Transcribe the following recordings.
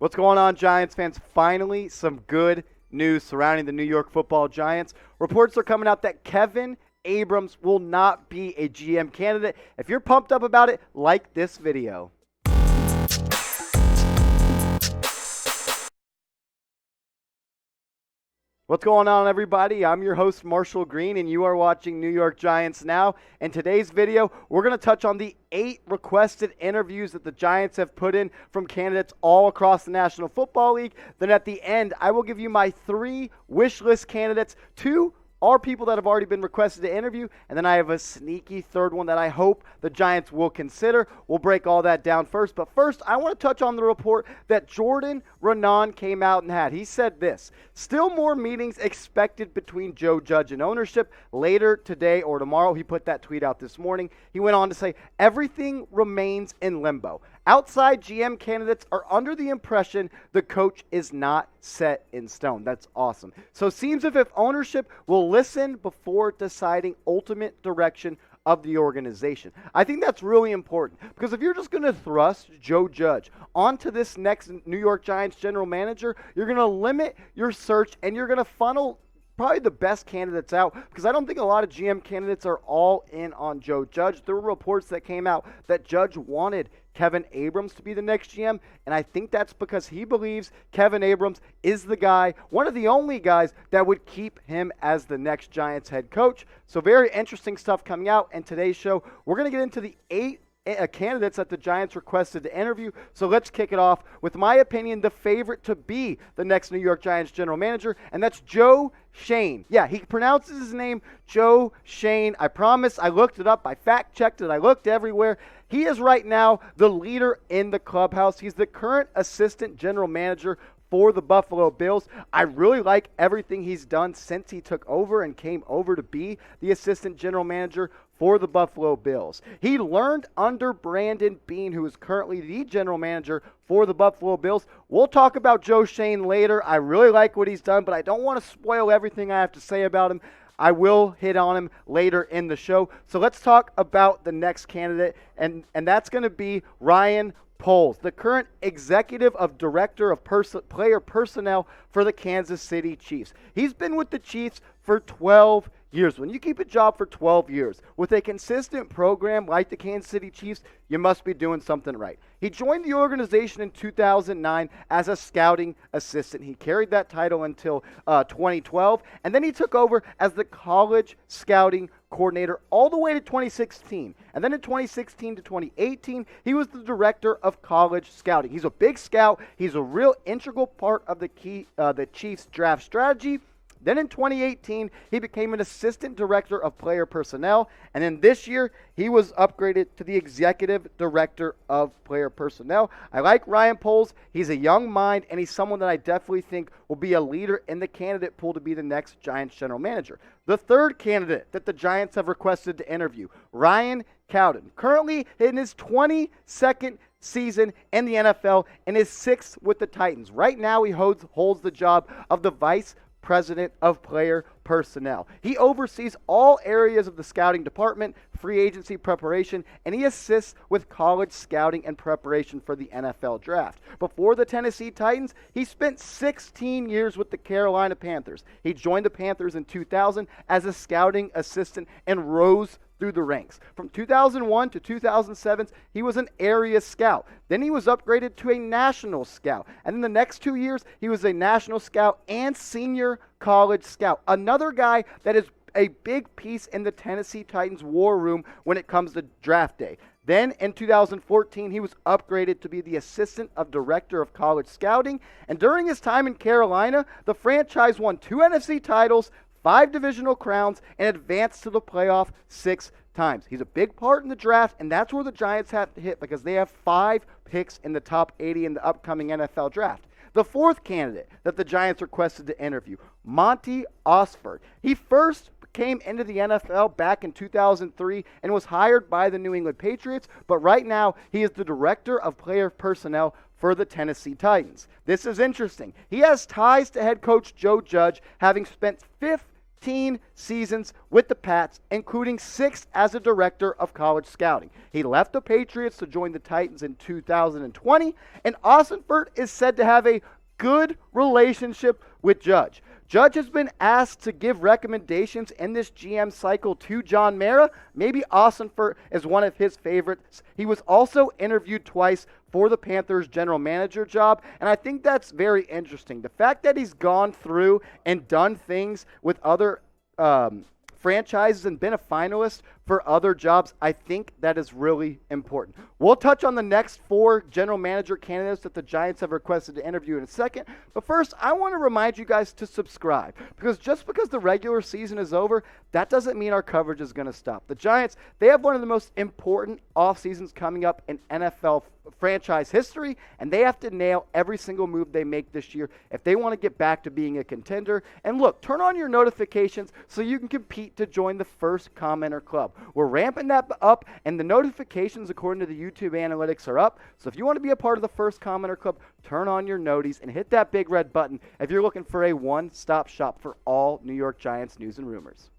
What's going on, Giants fans? Finally, some good news surrounding the New York Football Giants. Reports are coming out that Kevin Abrams will not be a GM candidate. If you're pumped up about it, like this video. What's going on, everybody? I'm your host, Marshall Green, and you are watching New York Giants Now. In today's video, we're going to touch on the 8 requested interviews that the Giants have put in from candidates all across the National Football League. Then at the end, I will give you my 3 wish list candidates. 2 are people that have already been requested to interview, and then I have a sneaky third one that I hope the Giants will consider. We'll break all that down first, but first I want to touch on the report that Jordan Raanan came out and had. He said this: still more meetings expected between Joe Judge and ownership later today or tomorrow. He put that tweet out this morning. He went on to say, everything remains in limbo. Outside GM candidates are under the impression the coach is not set in stone. That's awesome. So it seems as if ownership will listen before deciding ultimate direction of the organization. I think that's really important, because if you're just going to thrust Joe Judge onto this next New York Giants general manager, you're going to limit your search and you're going to funnel probably the best candidates out, because I don't think a lot of GM candidates are all in on Joe Judge. There were reports that came out that Judge wanted Kevin Abrams to be the next GM, and I think that's because he believes Kevin Abrams is the guy, one of the only guys that would keep him as the next Giants head coach. So very interesting stuff coming out in today's show. We're going to get into the 8 candidates that the Giants requested to interview. So let's kick it off with my opinion, the favorite to be the next New York Giants general manager, and that's Joe Schoen. Yeah, he pronounces his name Joe Schoen. I promise, I looked it up, I fact-checked it, I looked everywhere. He is right now the leader in the clubhouse. He's the current assistant general manager for the Buffalo Bills. I really like everything he's done since he took over and came over to be the assistant general manager for the Buffalo Bills. He learned under Brandon Beane, who is currently the general manager for the Buffalo Bills. We'll talk about Joe Schoen later. I really like what he's done, but I don't want to spoil everything I have to say about him. I will hit on him later in the show. So let's talk about the next candidate, and that's going to be Ryan Poles, the current executive of director of player personnel for the Kansas City Chiefs. He's been with the Chiefs for 12 years. When you keep a job for 12 years with a consistent program like the Kansas City Chiefs, you must be doing something right. He joined the organization in 2009 as a scouting assistant. He carried that title until 2012, and then he took over as the college scouting coordinator all the way to 2016. And then in 2016 to 2018, he was the director of college scouting. He's a big scout. He's a real integral part of the Chiefs draft strategy. Then in 2018, he became an assistant director of player personnel. And then this year, he was upgraded to the executive director of player personnel. I like Ryan Poles. He's a young mind, and he's someone that I definitely think will be a leader in the candidate pool to be the next Giants general manager. The third candidate that the Giants have requested to interview, Ryan Cowden, currently in his 22nd season in the NFL and his 6th with the Titans. Right now, he holds the job of the vice president of player personnel. He oversees all areas of the scouting department, free agency preparation, and he assists with college scouting and preparation for the NFL draft. Before the Tennessee Titans, he spent 16 years with the Carolina Panthers. He joined the Panthers in 2000 as a scouting assistant and rose through the ranks. From 2001 to 2007, he was an area scout. Then he was upgraded to a national scout. And in the next 2 years, he was a national scout and senior college scout. Another guy that is a big piece in the Tennessee Titans war room when it comes to draft day. Then in 2014, he was upgraded to be the assistant of director of college scouting. And during his time in Carolina, the franchise won 2 NFC titles, 5 divisional crowns, and advanced to the playoff 6 times. He's a big part in the draft, and that's where the Giants have to hit, because they have 5 picks in the top 80 in the upcoming NFL draft. The fourth candidate that the Giants requested to interview, Monti Ossenfort. He first came into the NFL back in 2003 and was hired by the New England Patriots, but right now he is the director of player personnel for the Tennessee Titans. This is interesting. He has ties to head coach Joe Judge, having spent 15 seasons with the Pats, including 6 as a director of college scouting. He left the Patriots to join the Titans in 2020, and Ossenfort is said to have a good relationship with Judge. Judge has been asked to give recommendations in this GM cycle to John Mara. Maybe Ossenfort is one of his favorites. He was also interviewed twice for the Panthers general manager job, and I think that's very interesting. The fact that he's gone through and done things with other franchises and been a finalist for other jobs, I think that is really important. We'll touch on the next 4 general manager candidates that the Giants have requested to interview in a second. But first, I want to remind you guys to subscribe, because just because the regular season is over, that doesn't mean our coverage is going to stop. The Giants, they have one of the most important off seasons coming up in NFL franchise history, and they have to nail every single move they make this year if they want to get back to being a contender. And look, turn on your notifications so you can compete to join the First Commenter Club. We're ramping that up, and the notifications, according to the YouTube analytics, are up. So if you want to be a part of the First Commenter Club, turn on your noties and hit that big red button if you're looking for a one-stop shop for all New York Giants news and rumors.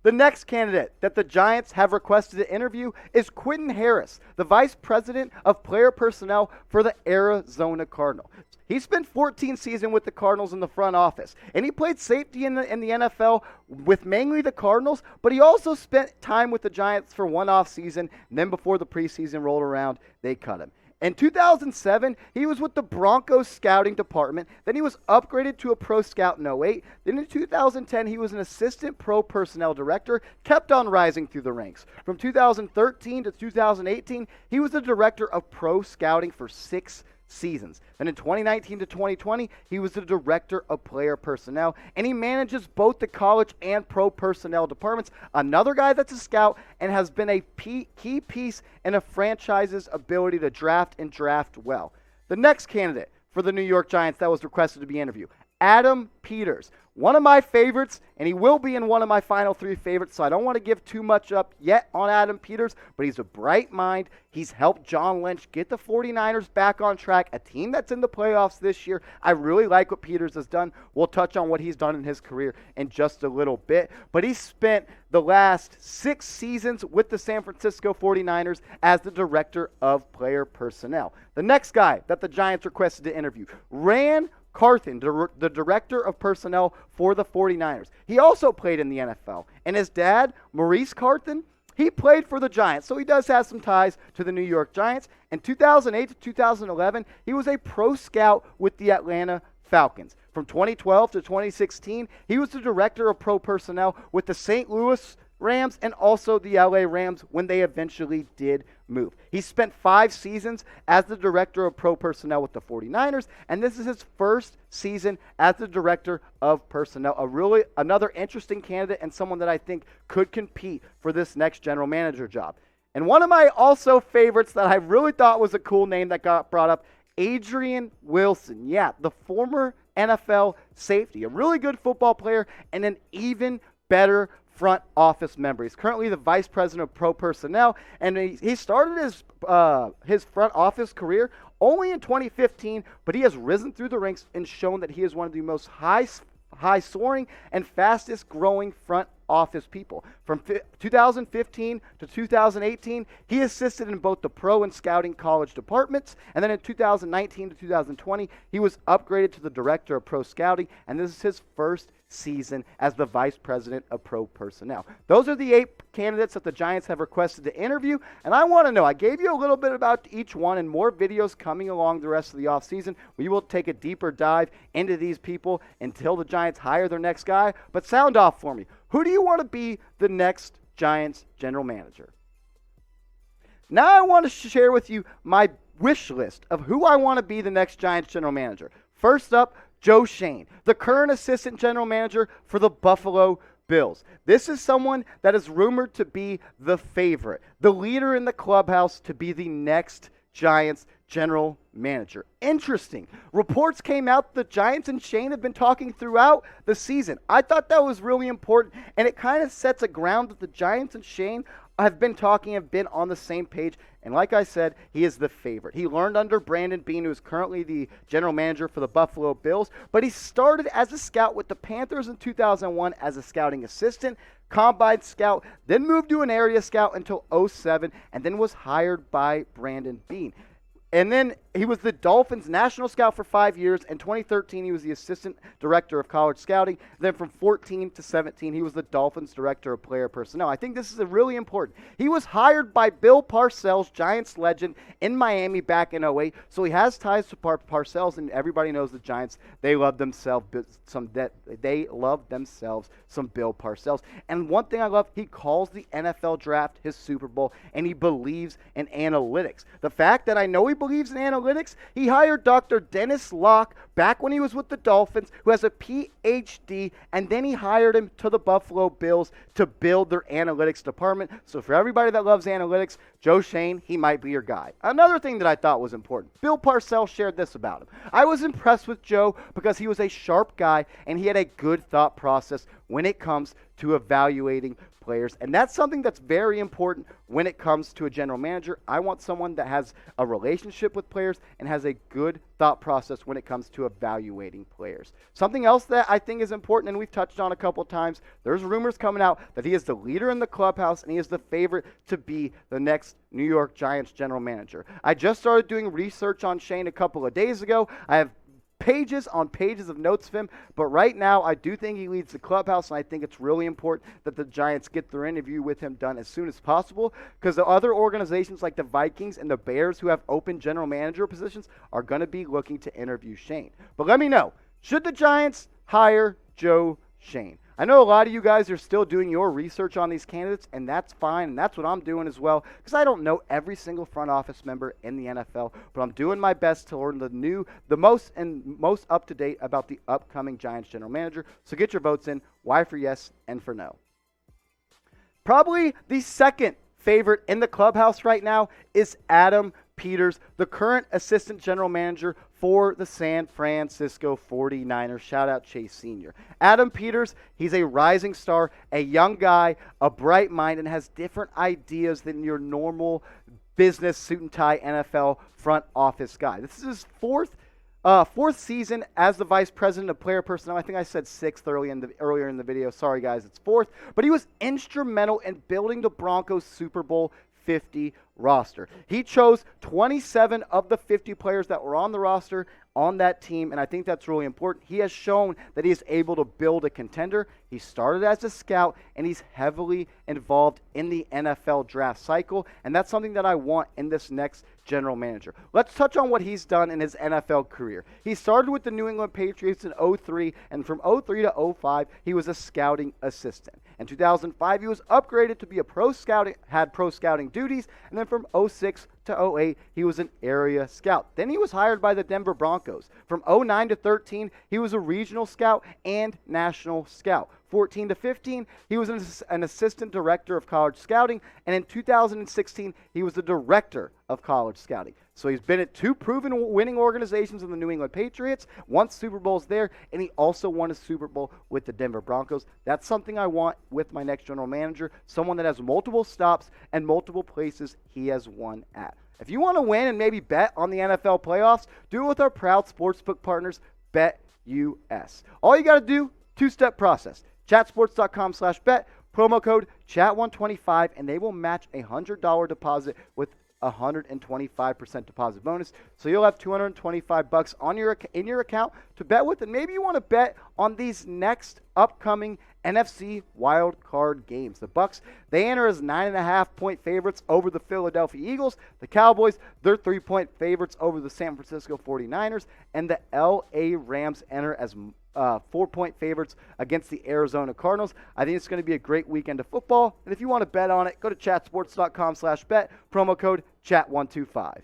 The next candidate that the Giants have requested to interview is Quentin Harris, the Vice President of Player Personnel for the Arizona Cardinals. He spent 14 seasons with the Cardinals in the front office, and he played safety in the NFL with mainly the Cardinals, but he also spent time with the Giants for one off season, and then before the preseason rolled around, they cut him. In 2007, he was with the Broncos scouting department. Then he was upgraded to a pro scout in 08. Then in 2010, he was an assistant pro personnel director, kept on rising through the ranks. From 2013 to 2018, he was the director of pro scouting for 6 seasons. And in 2019 to 2020, he was the director of player personnel, and he manages both the college and pro personnel departments. Another guy that's a scout and has been a key piece in a franchise's ability to draft and draft well. The next candidate for the New York Giants that was requested to be interviewed, Adam Peters. One of my favorites, and he will be in one of my final 3 favorites, so I don't want to give too much up yet on Adam Peters, but he's a bright mind. He's helped John Lynch get the 49ers back on track, a team that's in the playoffs this year. I really like what Peters has done. We'll touch on what he's done in his career in just a little bit, but he spent the last 6 seasons with the San Francisco 49ers as the director of player personnel. The next guy that the Giants requested to interview, Carthon, the director of personnel for the 49ers. He also played in the NFL. And his dad, Maurice Carthon, he played for the Giants, so he does have some ties to the New York Giants. In 2008 to 2011, he was a pro scout with the Atlanta Falcons. From 2012 to 2016, he was the director of pro personnel with the St. Louis Rams and also the LA Rams when they eventually did move. He spent 5 seasons as the director of pro personnel with the 49ers, and this is his first season as the director of personnel. Another interesting candidate and someone that I think could compete for this next general manager job. And one of my also favorites that I really thought was a cool name that got brought up, Adrian Wilson. Yeah, the former NFL safety, a really good football player and an even better front office member. He's currently the vice president of pro personnel, and he started his front office career only in 2015, but he has risen through the ranks and shown that he is one of the most high soaring and fastest growing front office people. From 2015 to 2018, he assisted in both the pro and scouting college departments, and then in 2019 to 2020, he was upgraded to the director of pro scouting, and this is his first season as the vice president of pro personnel. Those are the 8 candidates that the Giants have requested to interview, and I want to know, I gave you a little bit about each one and more videos coming along the rest of the offseason. We will take a deeper dive into these people until the Giants hire their next guy, but sound off for me. Who do you want to be the next Giants general manager? Now I want to share with you my wish list of who I want to be the next Giants general manager. First up, Joe Schoen, the current assistant general manager for the Buffalo Bills. This is someone that is rumored to be the favorite, the leader in the clubhouse to be the next Giants general manager. Interesting. Reports came out the Giants and Schoen have been talking throughout the season. I thought that was really important, and it kind of sets a ground that the Giants and Schoen have been on the same page, and like I said, he is the favorite. He learned under Brandon Beane, who is currently the general manager for the Buffalo Bills, but he started as a scout with the Panthers in 2001 as a scouting assistant, combine scout, then moved to an area scout until 2007, and then was hired by Brandon Beane. And then he was the Dolphins' national scout for 5 years. In 2013, he was the assistant director of college scouting. Then from 14 to 17, he was the Dolphins' director of player personnel. I think this is really important. He was hired by Bill Parcells, Giants legend, in Miami back in 2008. So he has ties to Parcells, and everybody knows the Giants. They love themselves some Bill Parcells. And one thing I love, he calls the NFL draft his Super Bowl, and he believes in analytics. The fact that I know he believes in analytics, he hired Dr. Dennis Locke back when he was with the Dolphins, who has a PhD, and then he hired him to the Buffalo Bills to build their analytics department. So for everybody that loves analytics, Joe Schoen, he might be your guy. Another thing that I thought was important, Bill Parcells shared this about him. I was impressed with Joe because he was a sharp guy and he had a good thought process when it comes to evaluating players. And that's something that's very important when it comes to a general manager. I want someone that has a relationship with players and has a good thought process when it comes to evaluating players. Something else that I think is important, and we've touched on a couple of times, there's rumors coming out that he is the leader in the clubhouse and he is the favorite to be the next New York Giants general manager. I just started doing research on Shane a couple of days ago. I have pages on pages of notes of him, but right now I do think he leads the clubhouse, and I think it's really important that the Giants get their interview with him done as soon as possible, because the other organizations like the Vikings and the Bears who have open general manager positions are going to be looking to interview Shane. But let me know, should the Giants hire Joe Schoen? I know a lot of you guys are still doing your research on these candidates, and that's fine, and that's what I'm doing as well, because I don't know every single front office member in the NFL, but I'm doing my best to learn the most up-to-date about the upcoming Giants general manager. So get your votes in, Y for yes and for no. Probably the second favorite in the clubhouse right now is Adam Peters, the current assistant general manager for the San Francisco 49ers. Shout out Chase Sr. Adam Peters, he's a rising star, a young guy, a bright mind, and has different ideas than your normal business suit and tie NFL front office guy. This is his fourth season as the vice president of player personnel. I think I said sixth earlier in the video. Sorry, guys, it's fourth. But he was instrumental in building the Broncos Super Bowl 50 roster. He chose 27 of the 50 players that were on the roster on that team, and I think that's really important. He has shown that he is able to build a contender. He started as a scout, and he's heavily involved in the NFL draft cycle, and that's something that I want in this next general manager. Let's touch on what he's done in his NFL career. He started with the New England Patriots in 2003, and from 2003 to 2005, he was a scouting assistant. In 2005, he was upgraded to be a pro scouting duties, and then from 2006 to 2008, he was an area scout. Then he was hired by the Denver Broncos. From 2009 to 2013, he was a regional scout and national scout. 2014 to 2015, he was an assistant director of college scouting, and in 2016, he was the director of college scouting. So he's been at two proven winning organizations in the New England Patriots, won Super Bowls there, and he also won a Super Bowl with the Denver Broncos. That's something I want with my next general manager, someone that has multiple stops and multiple places he has won at. If you want to win and maybe bet on the NFL playoffs, do it with our proud sportsbook partners, BetUS. All you got to do, two-step process. Chatsports.com/bet, promo code CHAT125, and they will match a $100 deposit with a 125% deposit bonus. So you'll have $225 in your account to bet with, and maybe you want to bet on these next upcoming NFC wild card games. The Bucs, they enter as 9.5-point favorites over the Philadelphia Eagles. The Cowboys, they're 3-point favorites over the San Francisco 49ers, and the LA Rams enter as 4-point favorites against the Arizona Cardinals. I think it's going to be a great weekend of football. And if you want to bet on it, go to chatsports.com/bet, promo code CHAT125.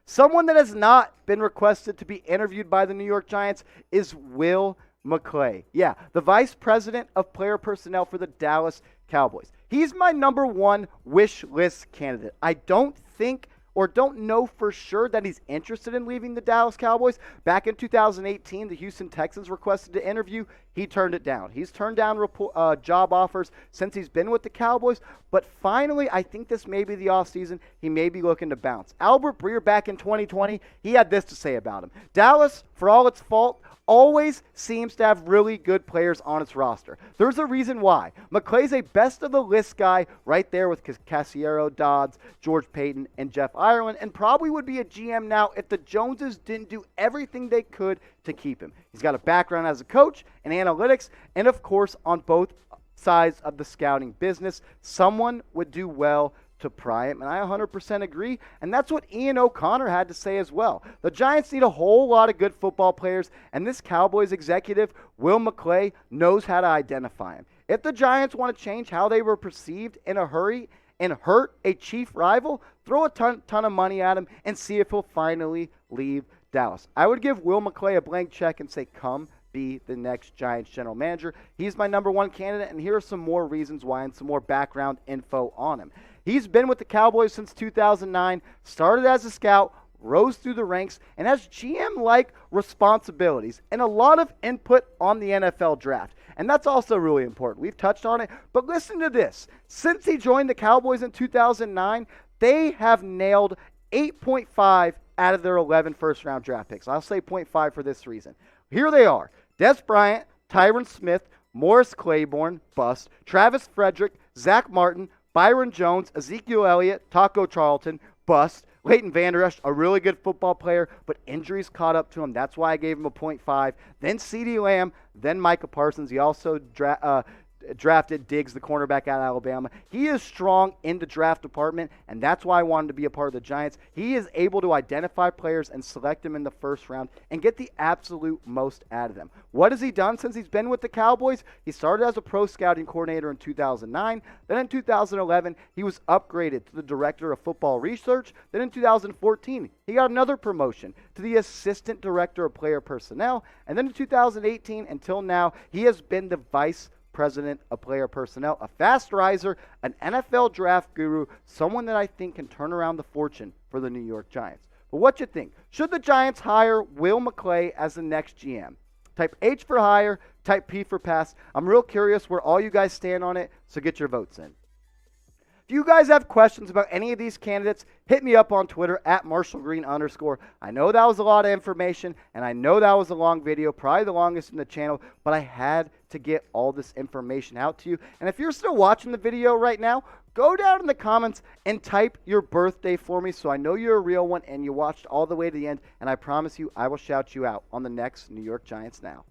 Someone that has not been requested to be interviewed by the New York Giants is Will McClay. Yeah, the vice president of player personnel for the Dallas Cowboys. He's my number one wish list candidate. I don't think or don't know for sure that he's interested in leaving the Dallas Cowboys. Back in 2018, the Houston Texans requested to interview. He turned it down. He's turned down job offers since he's been with the Cowboys, but finally, I think this may be the offseason. He may be looking to bounce. Albert Breer back in 2020, he had this to say about him. Dallas, for all its fault, always seems to have really good players on its roster. There's a reason why. McClay's a best-of-the-list guy right there with Cassiero, Dodds, George Payton, and Jeff Ireland, and probably would be a GM now if the Joneses didn't do everything they could to keep him. He's got a background as a coach in analytics, and of course, on both sides of the scouting business, someone would do well to pry him, and I 100% agree, and that's what Ian O'Connor had to say as well. The Giants need a whole lot of good football players, and this Cowboys executive, Will McClay, knows how to identify him. If the Giants want to change how they were perceived in a hurry and hurt a chief rival, throw a ton of money at him and see if he'll finally leave Dallas. I would give Will McClay a blank check and say, come be the next Giants general manager. He's my number one candidate, and here are some more reasons why and some more background info on him. He's been with the Cowboys since 2009, started as a scout, rose through the ranks, and has GM-like responsibilities and a lot of input on the NFL draft. And that's also really important. We've touched on it, but listen to this. Since he joined the Cowboys in 2009, they have nailed 8.5 out of their 11 first-round draft picks. I'll say 0.5 for this reason. Here they are: Des Bryant, Tyron Smith, Morris Claiborne, bust, Travis Frederick, Zach Martin, Byron Jones, Ezekiel Elliott, Taco Charlton, bust. Leighton Vander Esch, a really good football player, but injuries caught up to him. That's why I gave him a 0.5. Then CeeDee Lamb, then Micah Parsons. He also drafted Diggs, the cornerback out of Alabama. He is strong in the draft department, and that's why I wanted to be a part of the Giants. He is able to identify players and select them in the first round and get the absolute most out of them. What has he done since he's been with the Cowboys? He started as a pro scouting coordinator in 2009. Then in 2011, he was upgraded to the director of football research. Then in 2014, he got another promotion to the assistant director of player personnel. And then in 2018 until now, he has been the vice president of player personnel, a fast riser, an NFL draft guru, someone that I think can turn around the fortune for the New York Giants. But what you think? Should the Giants hire Will McClay as the next GM? Type H for hire, type P for pass. I'm real curious where all you guys stand on it, so get your votes in. If you guys have questions about any of these candidates, hit me up on Twitter at @MarshallGreen_. I know that was a lot of information, and I know that was a long video, probably the longest in the channel, but I had to get all this information out to you. And if you're still watching the video right now, go down in the comments and type your birthday for me so I know you're a real one and you watched all the way to the end, and I promise you I will shout you out on the next New York Giants Now.